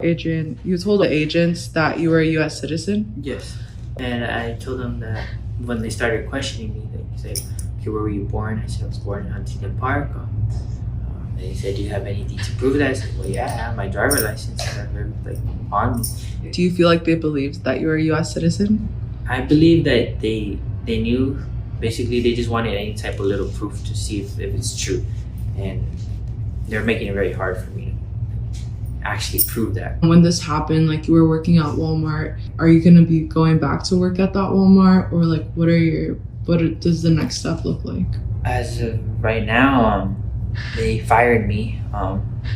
Adrian, you told the agents that you were a U.S. citizen? Yes. And I told them that when they started questioning me, they said, okay, where were you born? I said, I was born in Huntington Park. They said, do you have anything to prove that? I said, well, yeah, I have my driver's license on me. Do you feel like they believed that you were a U.S. citizen? I believe that they knew. Basically, they just wanted any type of little proof to see if it's true. And they're making it very hard for me to actually prove that. When this happened, like you were working at Walmart, are you going to be going back to work at that Walmart? Or like, what does the next step look like? As of right now, they fired me.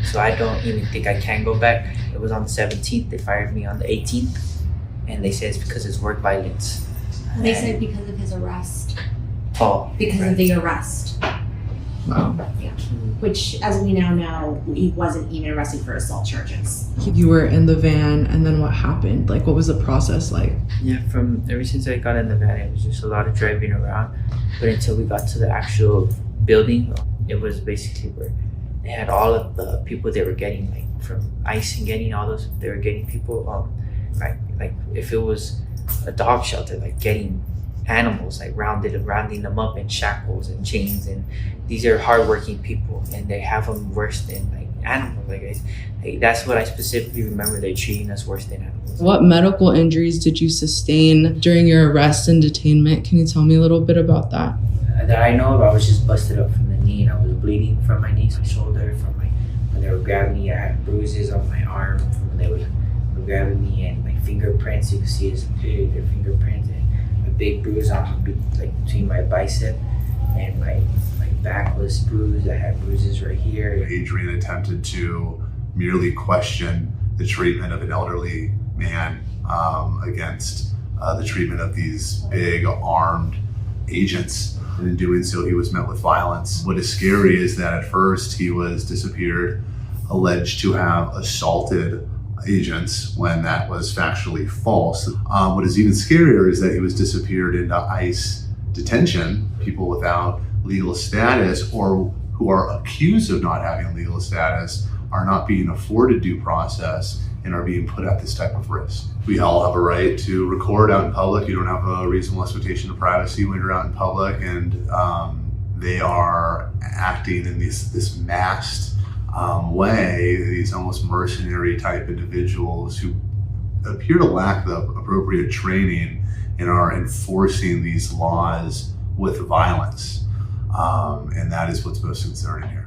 So I don't even think I can go back. It was on the 17th. They fired me on the 18th. And they said it's because it's work violence. They said because of his arrest. Oh. Because of the arrest. Wow. Yeah. Which, as we now know, he wasn't even arrested for assault charges. You were in the van, and then what happened? Like, what was the process like? Yeah, ever since I got in the van, it was just a lot of driving around. But until we got to the actual building, it was basically where they had all of the people they were getting, like from ICE and getting all those. They were getting people, like if it was a dog shelter, like getting animals, like rounding them up in shackles and chains. And these are hardworking people, and they have them worse than like animals. Like that's what I specifically remember. They're treating us worse than animals. What medical injuries did you sustain during your arrest and detainment? Can you tell me a little bit about that? That I know of, I was just busted up from the knee, and I was bleeding from my knee, my shoulder, when they were grabbing me. I had bruises on my arm from when they were grabbing me, and my fingerprints. You can see their fingerprints, and a big bruise on between my bicep, and my back was bruised. I had bruises right here. Adrian attempted to merely question the treatment of an elderly man against the treatment of these big armed agents. And in doing so, he was met with violence. What is scary is that at first he was disappeared, alleged to have assaulted agents when that was factually false. What is even scarier is that he was disappeared into ICE detention. People without legal status or who are accused of not having legal status are not being afforded due process and are being put at this type of risk. We all have a right to record out in public. You don't have a reasonable expectation of privacy when you're out in public, and they are acting in this masked way, these almost mercenary type individuals who appear to lack the appropriate training and are enforcing these laws with violence. And that is what's most concerning here.